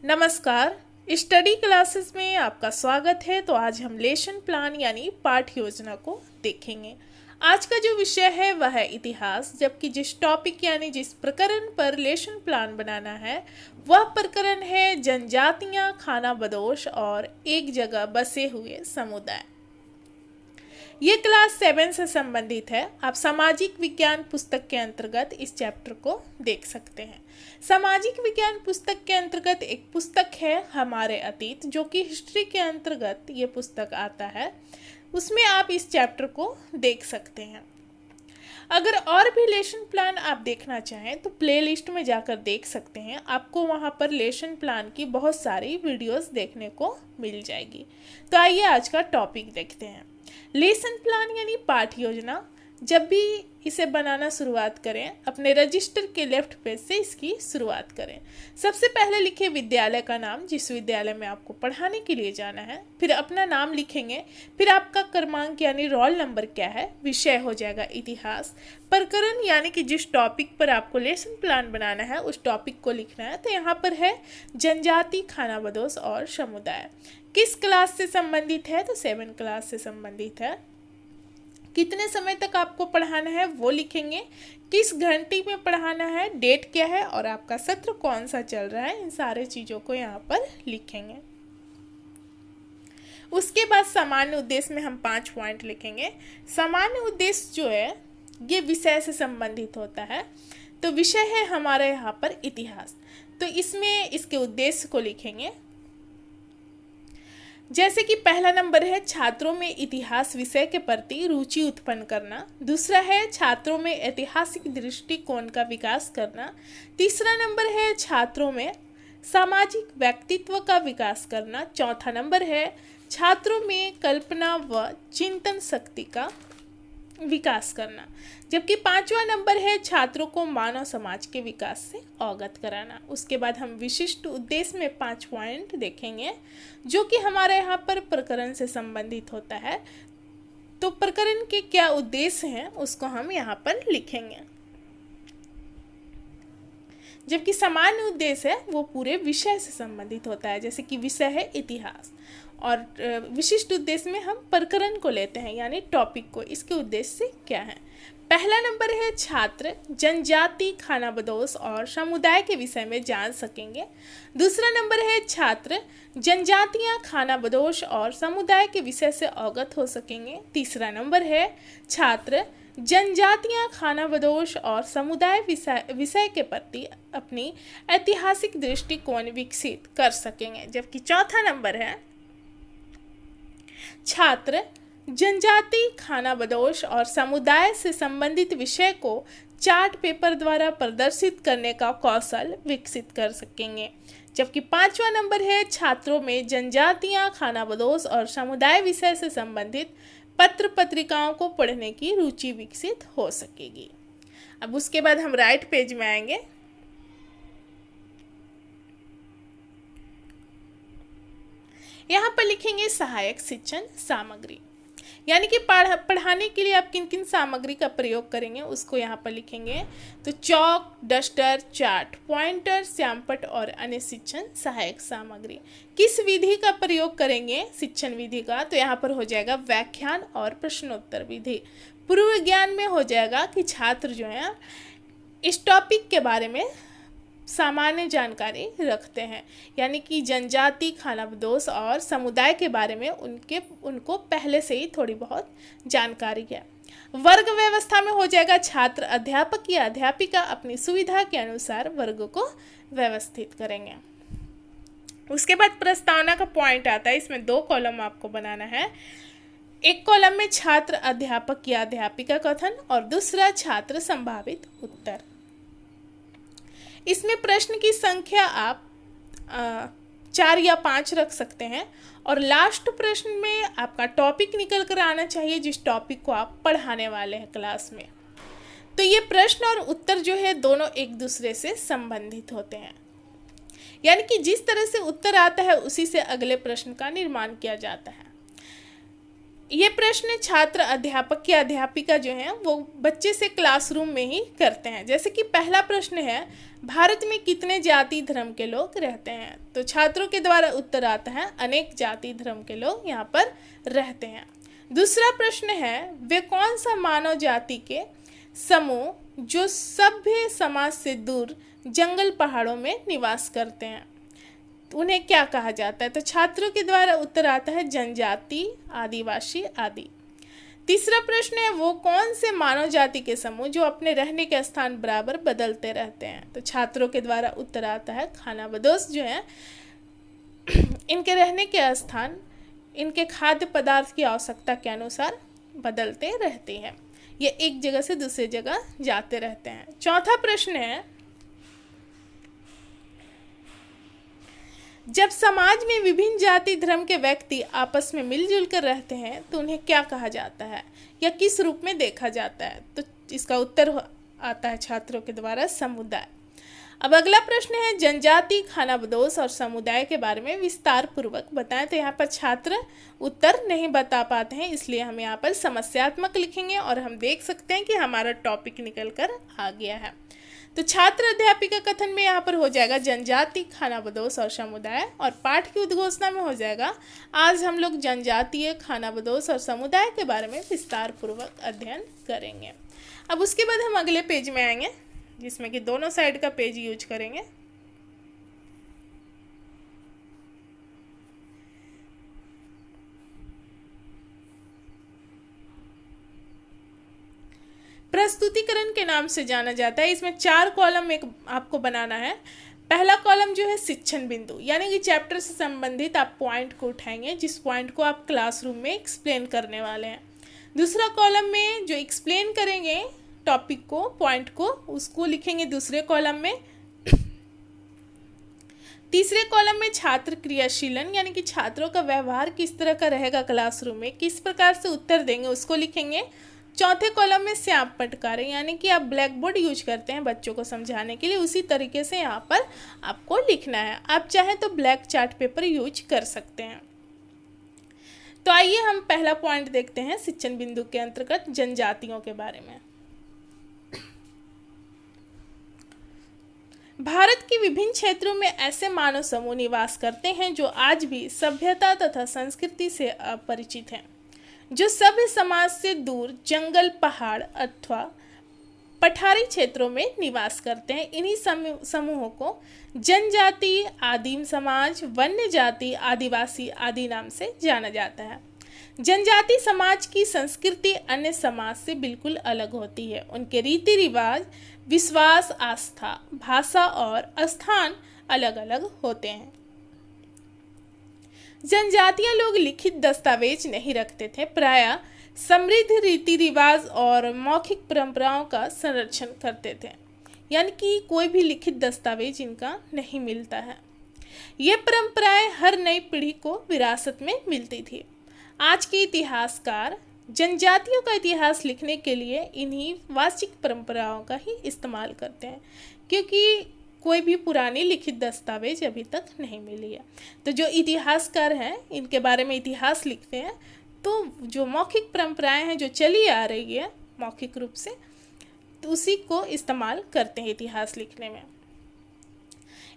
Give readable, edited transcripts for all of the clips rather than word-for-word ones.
नमस्कार। Study classes में आपका स्वागत है। तो आज हम लेसन प्लान यानी पाठ योजना को देखेंगे। आज का जो विषय है वह है इतिहास, जबकि जिस टॉपिक यानी जिस प्रकरण पर लेसन प्लान बनाना है वह प्रकरण है जनजातियां, खाना बदोश और एक जगह बसे हुए समुदाय। ये क्लास 7 से संबंधित है। आप सामाजिक विज्ञान पुस्तक के अंतर्गत इस चैप्टर को देख सकते हैं। सामाजिक विज्ञान पुस्तक के अंतर्गत एक पुस्तक है हमारे अतीत, जो कि हिस्ट्री के अंतर्गत ये पुस्तक आता है। उसमें आप इस चैप्टर को देख सकते हैं। अगर और भी लेसन प्लान आप देखना चाहें तो प्लेलिस्ट में जाकर देख सकते हैं। आपको वहाँ पर लेसन प्लान की बहुत सारी वीडियोस देखने को मिल जाएगी। तो आइए आज का टॉपिक देखते हैं। लेसन प्लान यानी पाठ योजना। जब भी इसे बनाना शुरुआत करें, अपने रजिस्टर के लेफ्ट पेज से इसकी शुरुआत करें। सबसे पहले लिखें विद्यालय का नाम, जिस विद्यालय में आपको पढ़ाने के लिए जाना है। फिर अपना नाम लिखेंगे, फिर आपका क्रमांक यानी रोल नंबर क्या है, विषय हो जाएगा इतिहास, प्रकरण यानी कि जिस टॉपिक पर आपको लेसन प्लान बनाना है उस टॉपिक को लिखना है। तो यहाँ पर है जनजाति, खाना बदोश और समुदाय। किस क्लास से संबंधित है, तो 7 क्लास से संबंधित है। कितने समय तक आपको पढ़ाना है वो लिखेंगे, किस घंटे में पढ़ाना है, डेट क्या है और आपका सत्र कौन सा चल रहा है, इन सारे चीज़ों को यहाँ पर लिखेंगे। उसके बाद सामान्य उद्देश्य में हम 5 पॉइंट लिखेंगे। सामान्य उद्देश्य जो है ये विषय से संबंधित होता है। तो विषय है हमारा यहाँ पर इतिहास, तो इसमें इसके उद्देश्य को लिखेंगे। जैसे कि पहला नंबर है छात्रों में इतिहास विषय के प्रति रुचि उत्पन्न करना। दूसरा है छात्रों में ऐतिहासिक दृष्टिकोण का विकास करना। तीसरा नंबर है छात्रों में सामाजिक व्यक्तित्व का विकास करना। चौथा नंबर है छात्रों में कल्पना व चिंतन शक्ति का विकास करना। जबकि 5वां नंबर है छात्रों को मानव समाज के विकास से अवगत कराना। उसके बाद हम विशिष्ट उद्देश्य में 5 पॉइंट देखेंगे, जो कि हमारे यहाँ पर प्रकरण से संबंधित होता है। तो प्रकरण के क्या उद्देश्य हैं उसको हम यहाँ पर लिखेंगे। जबकि सामान्य उद्देश्य है वो पूरे विषय से संबंधित होता है, जैसे कि विषय है इतिहास, और विशिष्ट उद्देश्य में हम प्रकरण को लेते हैं यानी टॉपिक को। इसके उद्देश्य से क्या है। पहला नंबर है छात्र जनजाति, खाना बदोश और समुदाय के विषय में जान सकेंगे। दूसरा नंबर है छात्र जनजातियां, खाना बदोश और समुदाय के विषय से अवगत हो सकेंगे। तीसरा नंबर है छात्र जनजातियां, खाना बदोश और समुदाय विषय के प्रति अपनी ऐतिहासिक दृष्टिकोण विकसित कर सकेंगे। जबकि चौथा नंबर है छात्र जनजाति, खाना बदोश और समुदाय से संबंधित विषय को चार्ट पेपर द्वारा प्रदर्शित करने का कौशल विकसित कर सकेंगे। जबकि 5वां नंबर है छात्रों में जनजातियां, खाना बदोश और समुदाय विषय से संबंधित पत्र पत्रिकाओं को पढ़ने की रुचि विकसित हो सकेगी। अब उसके बाद हम राइट पेज में आएंगे। यहाँ पर लिखेंगे सहायक शिक्षण सामग्री, यानी कि पढ़ाने के लिए आप किन किन सामग्री का प्रयोग करेंगे उसको यहाँ पर लिखेंगे। तो चौक, डस्टर, चार्ट, पॉइंटर, श्यामपट्ट और अन्य शिक्षण सहायक सामग्री। किस विधि का प्रयोग करेंगे शिक्षण विधि का, तो यहाँ पर हो जाएगा व्याख्यान और प्रश्नोत्तर विधि। पूर्व विज्ञान में हो जाएगा कि छात्र जो है इस टॉपिक के बारे में सामान्य जानकारी रखते हैं, यानी कि जनजाति, खाना बदोश और समुदाय के बारे में उनको पहले से ही थोड़ी बहुत जानकारी है। वर्ग व्यवस्था में हो जाएगा छात्र, अध्यापक या अध्यापिका अपनी सुविधा के अनुसार वर्ग को व्यवस्थित करेंगे। उसके बाद प्रस्तावना का पॉइंट आता है। इसमें 2 कॉलम आपको बनाना है। एक कॉलम में छात्र, अध्यापक या अध्यापिका कथन और दूसरा छात्र संभावित उत्तर। इसमें प्रश्न की संख्या आप 4 या 5 रख सकते हैं और लास्ट प्रश्न में आपका टॉपिक निकल कर आना चाहिए, जिस टॉपिक को आप पढ़ाने वाले हैं क्लास में। तो ये प्रश्न और उत्तर जो है दोनों एक दूसरे से संबंधित होते हैं, यानी कि जिस तरह से उत्तर आता है उसी से अगले प्रश्न का निर्माण किया जाता है। ये प्रश्न छात्र अध्यापक या अध्यापिका जो हैं वो बच्चे से क्लासरूम में ही करते हैं। जैसे कि पहला प्रश्न है, भारत में कितने जाति धर्म के लोग रहते हैं? तो छात्रों के द्वारा उत्तर आता है अनेक जाति धर्म के लोग यहाँ पर रहते हैं। दूसरा प्रश्न है, वे कौन सा मानव जाति के समूह जो सभ्य समाज से दूर जंगल पहाड़ों में निवास करते हैं, उन्हें क्या कहा जाता है? तो छात्रों के द्वारा उत्तर आता है जनजाति, आदिवासी आदि। तीसरा प्रश्न है, वो कौन से मानव जाति के समूह जो अपने रहने के स्थान बराबर बदलते रहते हैं? तो छात्रों के द्वारा उत्तर आता है खानाबदोश जो है, इनके रहने के स्थान इनके खाद्य पदार्थ की आवश्यकता के अनुसार बदलते रहते हैं। ये एक जगह से दूसरी जगह जाते रहते हैं। चौथा प्रश्न है, जब समाज में विभिन्न जाति धर्म के व्यक्ति आपस में मिलजुल कर रहते हैं तो उन्हें क्या कहा जाता है या किस रूप में देखा जाता है? तो इसका उत्तर आता है छात्रों के द्वारा समुदाय। अब अगला प्रश्न है, जनजाति, खानाबदोश और समुदाय के बारे में विस्तार पूर्वक बताएं। तो यहाँ पर छात्र उत्तर नहीं बता पाते हैं, इसलिए हम यहाँ पर समस्यात्मक लिखेंगे और हम देख सकते हैं कि हमारा टॉपिक निकल कर आ गया है। तो छात्र अध्यापिका कथन में यहाँ पर हो जाएगा जनजाति, खानाबदोश और समुदाय, और पाठ की उद्घोषणा में हो जाएगा आज हम लोग जनजातीय, खानाबदोश और समुदाय के बारे में विस्तार पूर्वक अध्ययन करेंगे। अब उसके बाद हम अगले पेज में आएंगे जिसमें कि दोनों साइड का पेज यूज करेंगे। प्रस्तुतिकरण के नाम से जाना जाता है। इसमें 4 कॉलम एक आपको बनाना है। पहला कॉलम जो है शिक्षण बिंदु, यानी कि चैप्टर से संबंधित आप पॉइंट को उठाएंगे जिस पॉइंट को आप क्लासरूम में एक्सप्लेन करने वाले हैं। दूसरा कॉलम में जो एक्सप्लेन करेंगे टॉपिक को, पॉइंट को, उसको लिखेंगे दूसरे कॉलम में। तीसरे कॉलम में छात्र क्रियाशीलन, यानी कि छात्रों का व्यवहार किस तरह का रहेगा क्लासरूम में, किस प्रकार से उत्तर देंगे, उसको लिखेंगे। चौथे कॉलम में श्याम पटकारे, यानी कि आप ब्लैक बोर्ड यूज करते हैं बच्चों को समझाने के लिए, उसी तरीके से यहाँ पर आपको लिखना है। आप चाहें तो ब्लैक चार्ट पेपर यूज कर सकते हैं। तो आइए हम पहला पॉइंट देखते हैं शिक्षण बिंदु के अंतर्गत जनजातियों के बारे में। भारत के विभिन्न क्षेत्रों में ऐसे मानव समूह निवास करते हैं जो आज भी सभ्यता तथा संस्कृति से अपरिचित हैं, जो सभ्य समाज से दूर जंगल, पहाड़ अथवा पठारी क्षेत्रों में निवास करते हैं। इन्हीं समूहों को जनजाति, आदिम समाज, वन्य जाति, आदिवासी आदि नाम से जाना जाता है। जनजाति समाज की संस्कृति अन्य समाज से बिल्कुल अलग होती है। उनके रीति रिवाज, विश्वास, आस्था, भाषा और स्थान अलग अलग होते हैं। जनजातीय लोग लिखित दस्तावेज नहीं रखते थे, प्रायः समृद्ध रीति रिवाज और मौखिक परंपराओं का संरक्षण करते थे, यानी कि कोई भी लिखित दस्तावेज इनका नहीं मिलता है। ये परंपराएं हर नई पीढ़ी को विरासत में मिलती थी। आज के इतिहासकार जनजातियों का इतिहास लिखने के लिए इन्हीं वाचिक परंपराओं का ही इस्तेमाल करते हैं, क्योंकि कोई भी पुरानी लिखित दस्तावेज अभी तक नहीं मिली है। तो जो इतिहासकार हैं इनके बारे में इतिहास लिखते हैं, तो जो मौखिक परंपराएं हैं जो चली आ रही है मौखिक रूप से, तो उसी को इस्तेमाल करते हैं इतिहास लिखने में।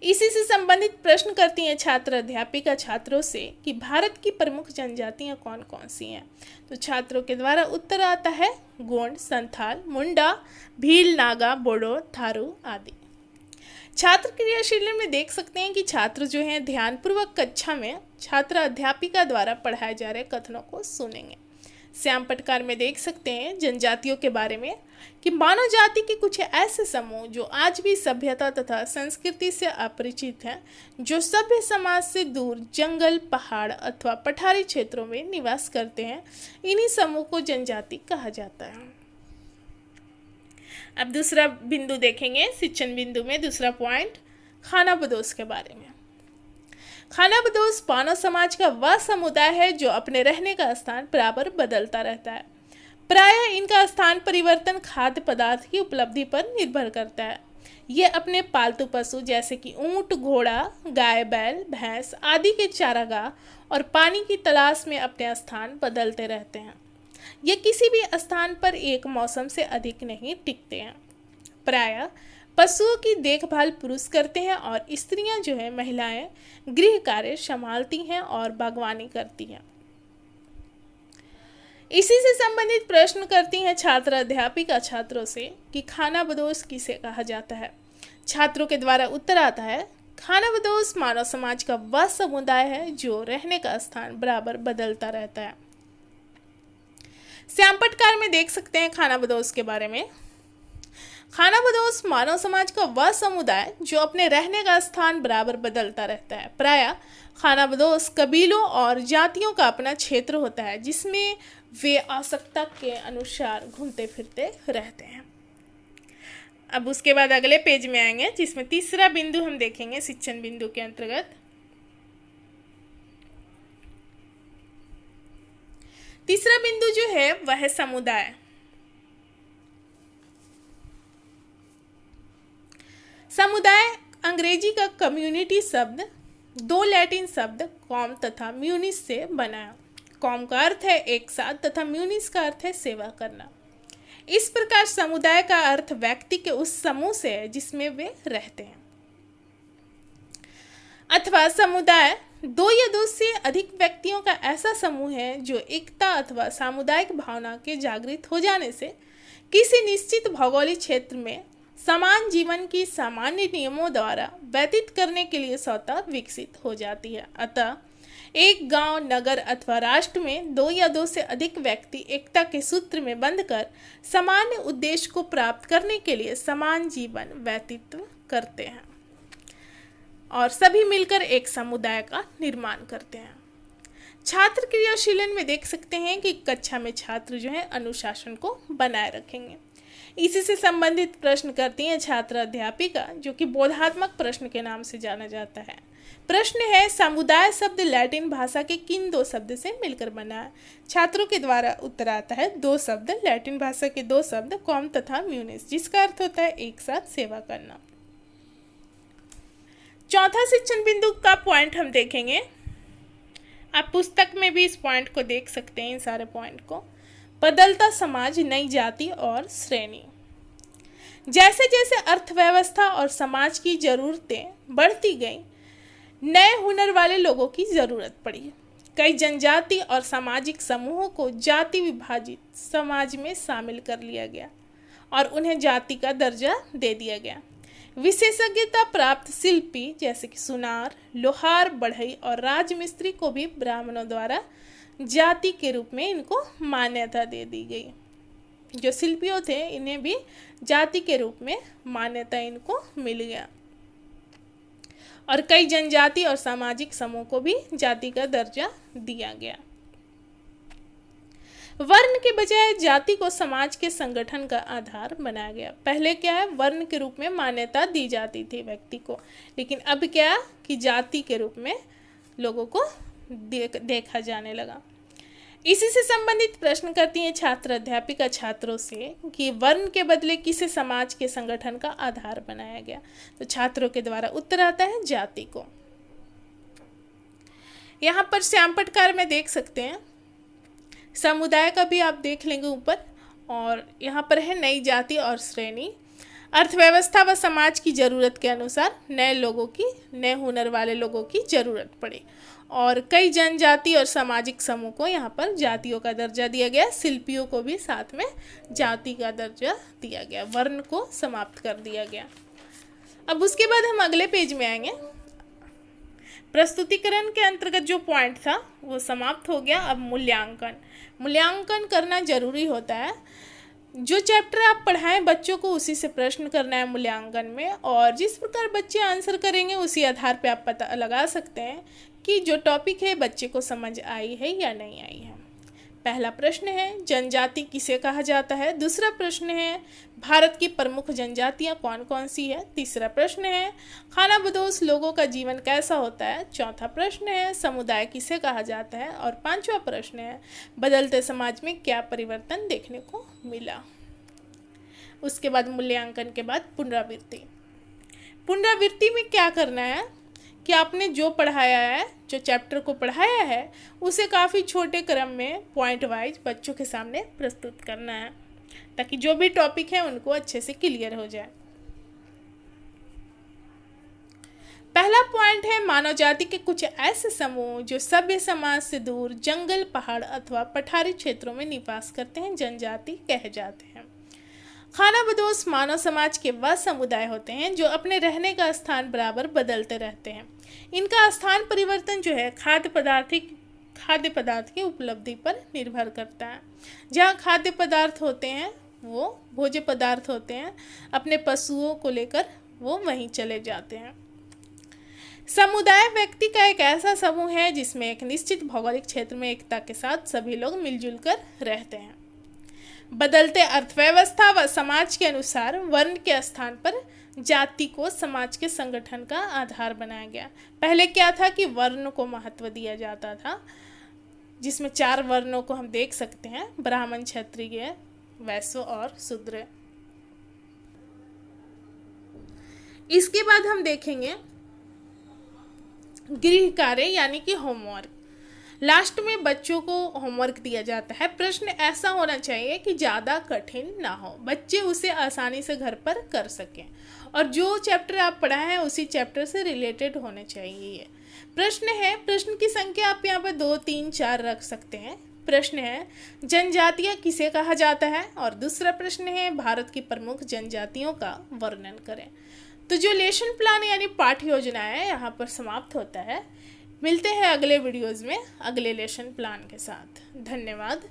इसी से संबंधित प्रश्न करती हैं छात्र अध्यापिका छात्रों से कि भारत की प्रमुख जनजातियां कौन कौन सी हैं। तो छात्रों के द्वारा उत्तर आता है गोंड, संथाल, मुंडा, भील, नागा, बोडो, थारू आदि। छात्र क्रियाशील में देख सकते हैं कि छात्र जो हैं ध्यानपूर्वक कक्षा में छात्र अध्यापिका द्वारा पढ़ाए जा रहे कथनों को सुनेंगे। श्याम पटकार में देख सकते हैं जनजातियों के बारे में कि मानव जाति के कुछ ऐसे समूह जो आज भी सभ्यता तथा संस्कृति से अपरिचित हैं, जो सभ्य समाज से दूर जंगल, पहाड़ अथवा पठारी क्षेत्रों में निवास करते हैं, इन्हीं समूह को जनजाति कहा जाता है। अब दूसरा बिंदु देखेंगे शिक्षण बिंदु में। दूसरा पॉइंट खानाबदोश के बारे में। खानाबदोश मानव समाज का वह समुदाय है जो अपने रहने का स्थान बराबर बदलता रहता है। प्रायः इनका स्थान परिवर्तन खाद्य पदार्थ की उपलब्धि पर निर्भर करता है। ये अपने पालतू पशु जैसे कि ऊंट, घोड़ा, गाय, बैल, भैंस आदि के चारागाह और पानी की तलाश में अपने स्थान बदलते रहते हैं। ये किसी भी स्थान पर एक मौसम से अधिक नहीं टिकते हैं। प्रायः पशुओं की देखभाल पुरुष करते हैं और स्त्रियां जो है महिलाएं गृह कार्य संभालती हैं और बागवानी करती हैं। इसी से संबंधित प्रश्न करती हैं छात्र अध्यापिका छात्रों से कि खानाबदोश किसे कहा जाता है। छात्रों के द्वारा उत्तर आता है, खानाबदोश मानव समाज का वह समुदाय है जो रहने का स्थान बराबर बदलता रहता है। श्यामपटकार में देख सकते हैं खानाबदोश के बारे में। खानाबदोश मानव समाज का वह समुदाय जो अपने रहने का स्थान बराबर बदलता रहता है। प्रायः खानाबदोश कबीलों और जातियों का अपना क्षेत्र होता है जिसमें वे आवश्यकता के अनुसार घूमते फिरते रहते हैं। अब उसके बाद अगले पेज में आएंगे जिसमें तीसरा बिंदु हम देखेंगे शिक्षण बिंदु के अंतर्गत। तीसरा बिंदु जो है वह है समुदाय। समुदाय अंग्रेजी का कम्युनिटी शब्द दो लैटिन शब्द कॉम तथा म्यूनिस से बना है। कॉम का अर्थ है एक साथ तथा म्यूनिस का अर्थ है सेवा करना। इस प्रकार समुदाय का अर्थ व्यक्ति के उस समूह से है जिसमें वे रहते हैं, अथवा समुदाय दो या दो से अधिक व्यक्तियों का ऐसा समूह है जो एकता अथवा सामुदायिक भावना के जागृत हो जाने से किसी निश्चित भौगोलिक क्षेत्र में समान जीवन की सामान्य नियमों द्वारा व्यतीत करने के लिए स्वतः विकसित हो जाती है। अतः एक गांव, नगर अथवा राष्ट्र में दो या दो से अधिक व्यक्ति एकता के सूत्र में बंधकर सामान्य उद्देश्य को प्राप्त करने के लिए समान जीवन व्यतीत करते हैं और सभी मिलकर एक समुदाय का निर्माण करते हैं। छात्र क्रियाशीलन में देख सकते हैं कि कक्षा में छात्र जो है अनुशासन को बनाए रखेंगे। इसी से संबंधित प्रश्न करती हैं छात्र अध्यापिका, जो कि बोधात्मक प्रश्न के नाम से जाना जाता है। प्रश्न है, समुदाय शब्द लैटिन भाषा के किन दो शब्द से मिलकर बना है। छात्रों के द्वारा उत्तर आता है दो शब्द, लैटिन भाषा के दो शब्द कॉम तथा म्यूनिस, जिसका अर्थ होता है एक साथ सेवा करना। चौथा शिक्षण बिंदु का पॉइंट हम देखेंगे। आप पुस्तक में भी इस पॉइंट को देख सकते हैं, इन सारे पॉइंट को। बदलता समाज, नई जाति और श्रेणी। जैसे जैसे अर्थव्यवस्था और समाज की जरूरतें बढ़ती गईं, नए हुनर वाले लोगों की जरूरत पड़ी। कई जनजाति और सामाजिक समूहों को जाति विभाजित समाज में शामिल कर लिया गया और उन्हें जाति का दर्जा दे दिया गया। विशेषज्ञता प्राप्त शिल्पी जैसे कि सुनार, लोहार, बढ़ई और राजमिस्त्री को भी ब्राह्मणों द्वारा जाति के रूप में इनको मान्यता दे दी गई। जो शिल्पियों थे इन्हें भी जाति के रूप में मान्यता इनको मिल गया और कई जनजाति और सामाजिक समूह को भी जाति का दर्जा दिया गया। वर्ण के बजाय जाति को समाज के संगठन का आधार बनाया गया। पहले क्या है, वर्ण के रूप में मान्यता दी जाती थी व्यक्ति को, लेकिन अब क्या कि जाति के रूप में लोगों को देखा जाने लगा। इसी से संबंधित प्रश्न करती हैं छात्र अध्यापिका छात्रों से कि वर्ण के बदले किसे समाज के संगठन का आधार बनाया गया। तो छात्रों के द्वारा उत्तर आता है जाति को। यहाँ पर श्यामपटकार में देख सकते हैं, समुदाय का भी आप देख लेंगे ऊपर, और यहाँ पर है नई जाति और श्रेणी। अर्थव्यवस्था व समाज की जरूरत के अनुसार नए हुनर वाले लोगों की जरूरत पड़ी और कई जनजाति और सामाजिक समूह को यहाँ पर जातियों का दर्जा दिया गया। शिल्पियों को भी साथ में जाति का दर्जा दिया गया, वर्ण को समाप्त कर दिया गया। अब उसके बाद हम अगले पेज में आएंगे। प्रस्तुतिकरण के अंतर्गत जो पॉइंट था वो समाप्त हो गया। अब मूल्यांकन करना जरूरी होता है। जो चैप्टर आप पढ़ाएं बच्चों को उसी से प्रश्न करना है मूल्यांकन में, और जिस प्रकार बच्चे आंसर करेंगे उसी आधार पे आप पता लगा सकते हैं कि जो टॉपिक है बच्चे को समझ आई है या नहीं आई है। पहला प्रश्न है जनजाति किसे कहा जाता है। दूसरा प्रश्न है भारत की प्रमुख जनजातियां कौन कौन सी है। तीसरा प्रश्न है खानाबदोश लोगों का जीवन कैसा होता है। चौथा प्रश्न है समुदाय किसे कहा जाता है। और पांचवा प्रश्न है बदलते समाज में क्या परिवर्तन देखने को मिला। उसके बाद मूल्यांकन के बाद पुनरावृत्ति। पुनरावृत्ति में क्या करना है कि आपने जो पढ़ाया है, जो चैप्टर को पढ़ाया है, उसे काफ़ी छोटे क्रम में पॉइंट वाइज बच्चों के सामने प्रस्तुत करना है, ताकि जो भी टॉपिक है उनको अच्छे से क्लियर हो जाए। पहला पॉइंट है मानव जाति के कुछ ऐसे समूह जो सभ्य समाज से दूर जंगल, पहाड़ अथवा पठारी क्षेत्रों में निवास करते हैं, जनजाति कहे जाते हैं। खानाबदोश मानव समाज के वह समुदाय होते हैं जो अपने रहने का स्थान बराबर बदलते रहते हैं। इनका स्थान परिवर्तन जो है खाद्य पदार्थ की उपलब्धि पर निर्भर करता है। जहाँ खाद्य पदार्थ होते हैं, वो भोज्य पदार्थ होते हैं, अपने पशुओं को लेकर वो वहीं चले जाते हैं। समुदाय व्यक्ति का एक ऐसा समूह है जिसमें एक निश्चित भौगोलिक क्षेत्र में एकता के साथ सभी लोग मिलजुल कर रहते हैं। बदलते अर्थव्यवस्था व समाज के अनुसार वर्ण के स्थान पर जाति को समाज के संगठन का आधार बनाया गया। पहले क्या था कि वर्ण को महत्व दिया जाता था, जिसमें 4 वर्णों को हम देख सकते हैं, ब्राह्मण, क्षत्रिय, वैश्य और शूद्र। इसके बाद हम देखेंगे गृह कार्य यानी कि होमवर्क। लास्ट में बच्चों को होमवर्क दिया जाता है। प्रश्न ऐसा होना चाहिए कि ज़्यादा कठिन ना हो, बच्चे उसे आसानी से घर पर कर सकें, और जो चैप्टर आप पढ़ाए हैं उसी चैप्टर से रिलेटेड होने चाहिए। प्रश्न की संख्या आप यहाँ पर 2, 3, 4 रख सकते हैं। प्रश्न है जनजातियाँ किसे कहा जाता है, और दूसरा प्रश्न है भारत की प्रमुख जनजातियों का वर्णन करें। तो जो लेसन प्लान यानी पाठ्य योजना है यहाँ पर समाप्त होता है। मिलते हैं अगले वीडियोज़ में अगले लेसन प्लान के साथ। धन्यवाद।